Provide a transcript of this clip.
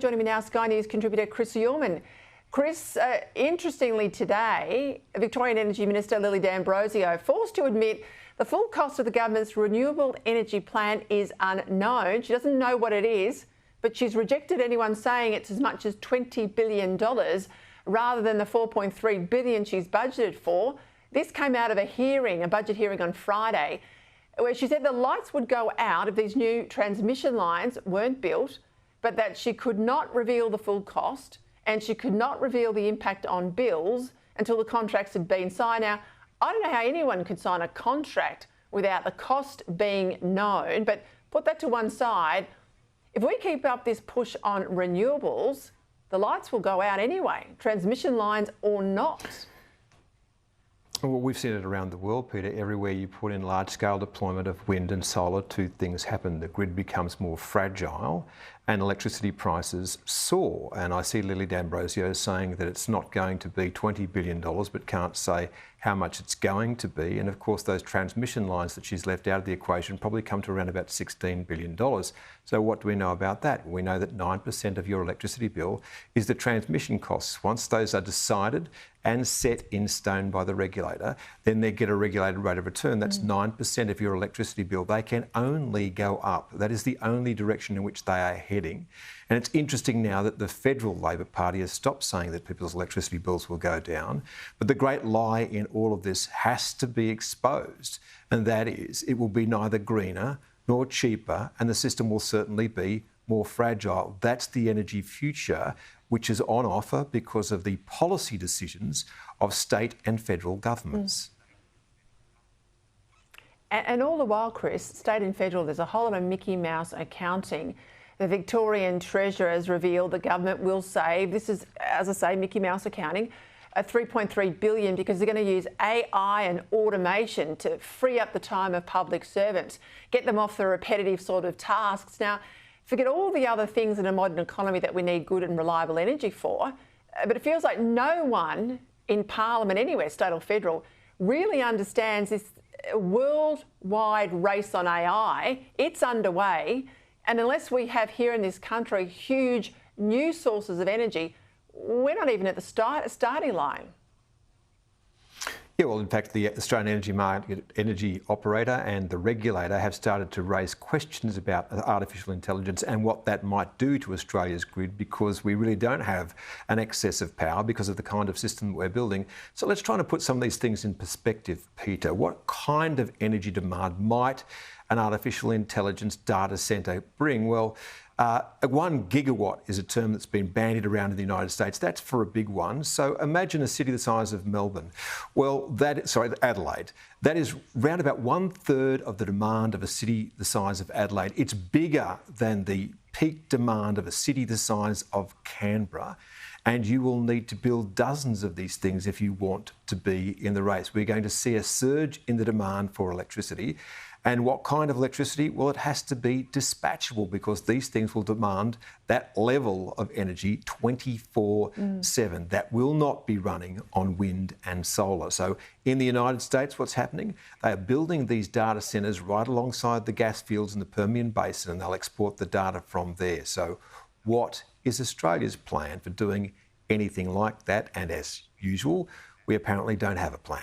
Joining me now, Sky News contributor Chris Yorman. Chris, interestingly today, Victorian Energy Minister Lily D'Ambrosio forced to admit the full cost of the government's renewable energy plan is unknown. She doesn't know what it is, but she's rejected anyone saying it's as much as $20 billion rather than the $4.3 billion she's budgeted for. This came out of a hearing, a budget hearing on Friday, where she said the lights would go out if these new transmission lines weren't built, but that she could not reveal the full cost and she could not reveal the impact on bills until the contracts had been signed. Now, I don't know how anyone could sign a contract without the cost being known, but put that to one side. If we keep up this push on renewables, the lights will go out anyway, transmission lines or not. Well, we've seen it around the world, Peter. Everywhere you put in large-scale deployment of wind and solar, two things happen. The grid becomes more fragile and electricity prices soar. And I see Lily D'Ambrosio saying that it's not going to be $20 billion, but can't say how much it's going to be. And of course, those transmission lines that she's left out of the equation probably come to around about $16 billion. So what do we know about that? We know that 9% of your electricity bill is the transmission costs. Once those are decided and set in stone by the regulator, then they get a regulated rate of return. That's 9% of your electricity bill. They can only go up. That is the only direction in which they are heading. And it's interesting now that the federal Labor Party has stopped saying that people's electricity bills will go down. But the great lie in all of this has to be exposed, and that is it will be neither greener nor cheaper, and the system will certainly be more fragile. That's the energy future, which is on offer because of the policy decisions of state and federal governments. And all the while, Chris, state and federal, there's a whole lot of Mickey Mouse accounting. The Victorian Treasurer has revealed the government will save, this is, as I say, Mickey Mouse accounting, $3.3 billion because they're going to use AI and automation to free up the time of public servants, get them off the repetitive sort of tasks. Now, forget all the other things in a modern economy that we need good and reliable energy for, but it feels like no one in Parliament anywhere, state or federal, really understands this worldwide race on AI. It's underway, and unless we have here in this country huge new sources of energy, we're not even at the starting line. Yeah, well, in fact, the Australian Energy Market Energy Operator and the regulator have started to raise questions about artificial intelligence and what that might do to Australia's grid, because we really don't have an excess of power because of the kind of system we're building. So let's try to put some of these things in perspective, Peter. What kind of energy demand might an artificial intelligence data centre bring? Well, 1 gigawatt is a term that's been bandied around in the United States. That's for a big one. So imagine a city the size of Melbourne. Well, Adelaide. That is round about 1/3 of the demand of a city the size of Adelaide. It's bigger than the peak demand of a city the size of Canberra. And you will need to build dozens of these things if you want to be in the race. We're going to see a surge in the demand for electricity. And what kind of electricity? Well, it has to be dispatchable because these things will demand that level of energy 24/7. That will not be running on wind and solar. So in the United States, what's happening? They are building these data centres right alongside the gas fields in the Permian Basin, and they'll export the data from there. So what is Australia's plan for doing anything like that? And as usual, we apparently don't have a plan.